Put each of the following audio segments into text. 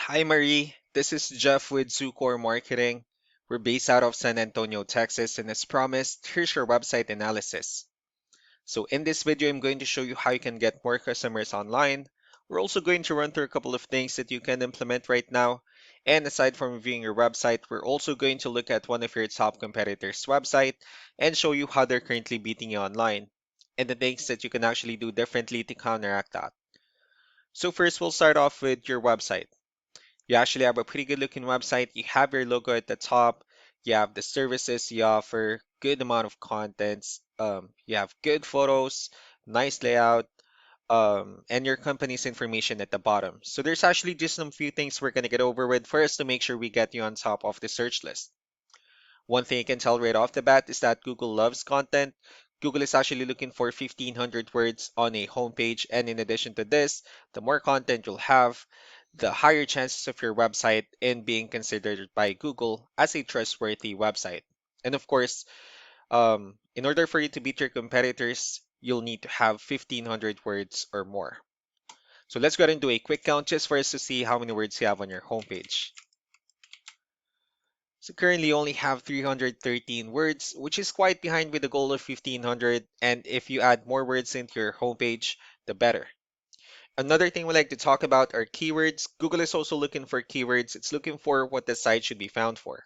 Hi Marie, this is Jeff with Zucor Marketing. We're based out of San Antonio, Texas, and as promised, here's your website analysis. So in this video, I'm going to show you how you can get more customers online. We're also going to run through a couple of things that you can implement right now. And aside from reviewing your website, we're also going to look at one of your top competitors' website and show you how they're currently beating you online and the things that you can actually do differently to counteract that. So first, we'll start off with your website. You actually have a pretty good looking website. You have your logo at the top. You have the services you offer, good amount of contents. You have good photos, nice layout, and your company's information at the bottom. So there's actually just some few things we're gonna get over with first to make sure we get you on top of the search list. One thing you can tell right off the bat is that Google loves content. Google is actually looking for 1,500 words on a homepage. And in addition to this, the more content you'll have, the higher chances of your website in being considered by Google as a trustworthy website. And of course, in order for you to beat your competitors, you'll need to have 1,500 words or more. So let's go ahead and do a quick count just for us to see how many words you have on your homepage. So currently you only have 313 words, which is quite behind with the goal of 1500. And if you add more words into your homepage, the better. Another thing we like to talk about are keywords. Google is also looking for keywords. It's looking for what the site should be found for.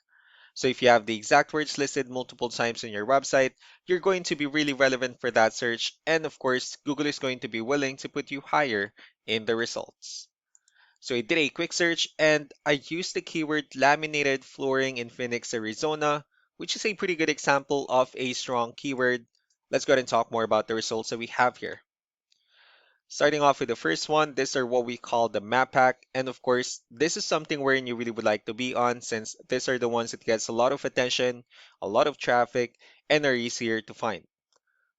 So if you have the exact words listed multiple times on your website, you're going to be really relevant for that search. And of course, Google is going to be willing to put you higher in the results. So I did a quick search and I used the keyword laminated flooring in Phoenix, Arizona, which is a pretty good example of a strong keyword. Let's go ahead and talk more about the results that we have here. Starting off with the first one, these are what we call the map pack. And of course, this is something wherein you really would like to be on since these are the ones that gets a lot of attention, a lot of traffic, and are easier to find.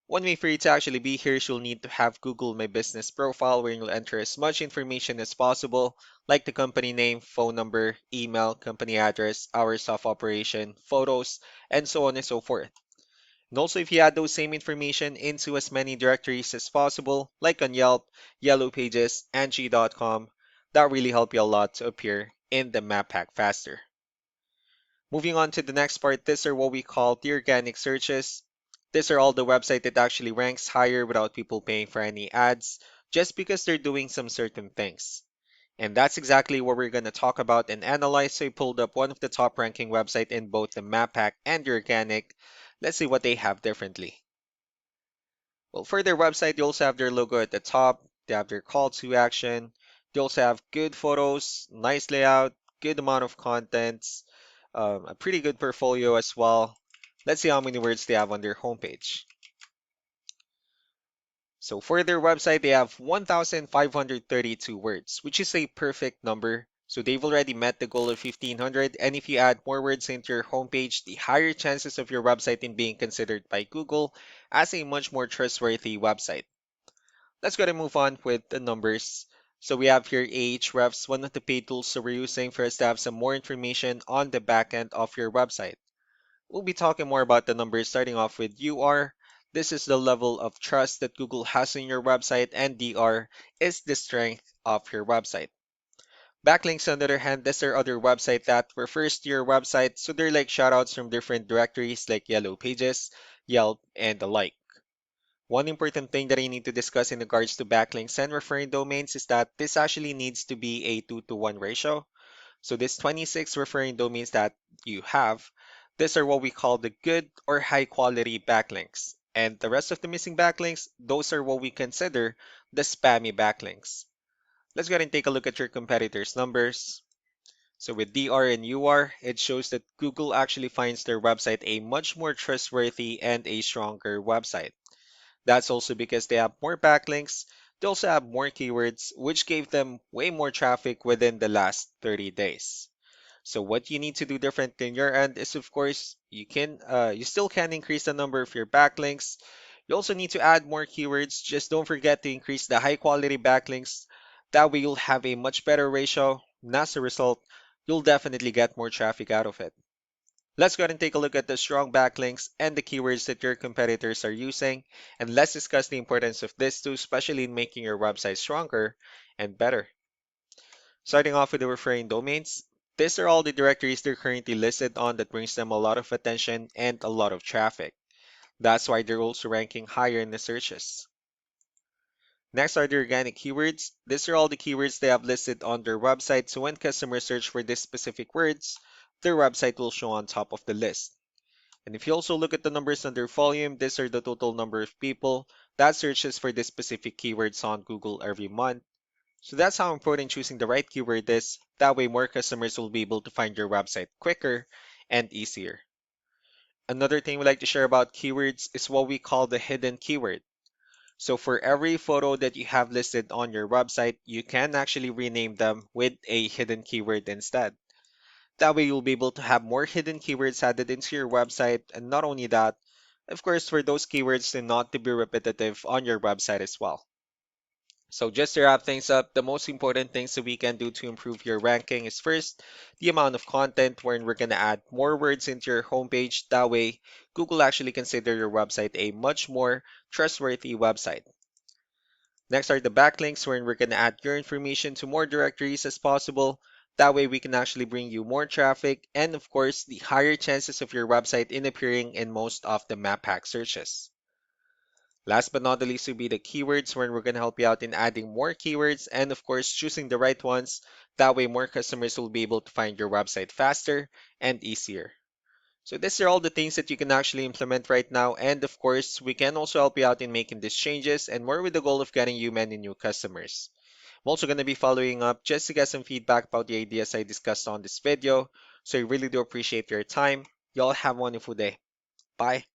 One way for you to actually be here is you'll need to have Google My Business profile where you'll enter as much information as possible, like the company name, phone number, email, company address, hours of operation, photos, and so on and so forth. And also if you add those same information into as many directories as possible, like on Yelp, Yellow Pages, Angie.com, that really help you a lot to appear in the map pack faster. Moving on to the next part, these are what we call the organic searches. These are all the website that actually ranks higher without people paying for any ads, just because they're doing some certain things. And that's exactly what we're going to talk about and analyze. So I pulled up one of the top ranking website in both the map pack and the organic. Let's see what they have differently. Well, for their website, they also have their logo at the top. They have their call to action. They also have good photos, nice layout, good amount of contents, a pretty good portfolio as well. Let's see how many words they have on their homepage. So for their website, they have 1,532 words, which is a perfect number. So they've already met the goal of 1,500. And if you add more words into your homepage, the higher chances of your website in being considered by Google as a much more trustworthy website. Let's go ahead and move on with the numbers. So we have here Ahrefs, one of the paid tools that we're using for us to have some more information on the back end of your website. We'll be talking more about the numbers starting off with UR. This is the level of trust that Google has in your website, and DR is the strength of your website. Backlinks, on the other hand, these are other websites that refers to your website, so they're like shoutouts from different directories like Yellow Pages, Yelp, and the like. One important thing that I need to discuss in regards to backlinks and referring domains is that this actually needs to be a 2-to-1 ratio. So this 26 referring domains that you have, these are what we call the good or high quality backlinks. And the rest of the missing backlinks, those are what we consider the spammy backlinks. Let's go ahead and take a look at your competitors' numbers. So with DR and UR, it shows that Google actually finds their website a much more trustworthy and a stronger website. That's also because they have more backlinks. They also have more keywords, which gave them way more traffic within the last 30 days. So what you need to do different in your end is, of course, you still can increase the number of your backlinks. You also need to add more keywords. Just don't forget to increase the high quality backlinks. That way you'll have a much better ratio. And as a result, you'll definitely get more traffic out of it. Let's go ahead and take a look at the strong backlinks and the keywords that your competitors are using, and let's discuss the importance of this too, especially in making your website stronger and better. Starting off with the referring domains, these are all the directories they're currently listed on that brings them a lot of attention and a lot of traffic. That's why they're also ranking higher in the searches. Next are the organic keywords. These are all the keywords they have listed on their website, so when customers search for these specific words, their website will show on top of the list. And if you also look at the numbers under volume, these are the total number of people that searches for these specific keywords on Google every month. So that's how important choosing the right keyword is. That way more customers will be able to find your website quicker and easier. Another thing we like to share about keywords is what we call the hidden keyword. So for every photo that you have listed on your website, you can actually rename them with a hidden keyword instead. That way you'll be able to have more hidden keywords added into your website, and not only that, of course, for those keywords to not to be repetitive on your website as well. So just to wrap things up, the most important things that we can do to improve your ranking is first, the amount of content wherein we're going to add more words into your homepage. That way, Google actually consider your website a much more trustworthy website. Next are the backlinks wherein we're going to add your information to more directories as possible. That way we can actually bring you more traffic and of course the higher chances of your website in appearing in most of the map hack searches. Last but not the least will be the keywords wherein we're going to help you out in adding more keywords and of course choosing the right ones. That way more customers will be able to find your website faster and easier. So these are all the things that you can actually implement right now. And of course, we can also help you out in making these changes and more with the goal of getting you many new customers. I'm also going to be following up just to get some feedback about the ideas I discussed on this video. So I really do appreciate your time. Y'all have a wonderful day. Bye.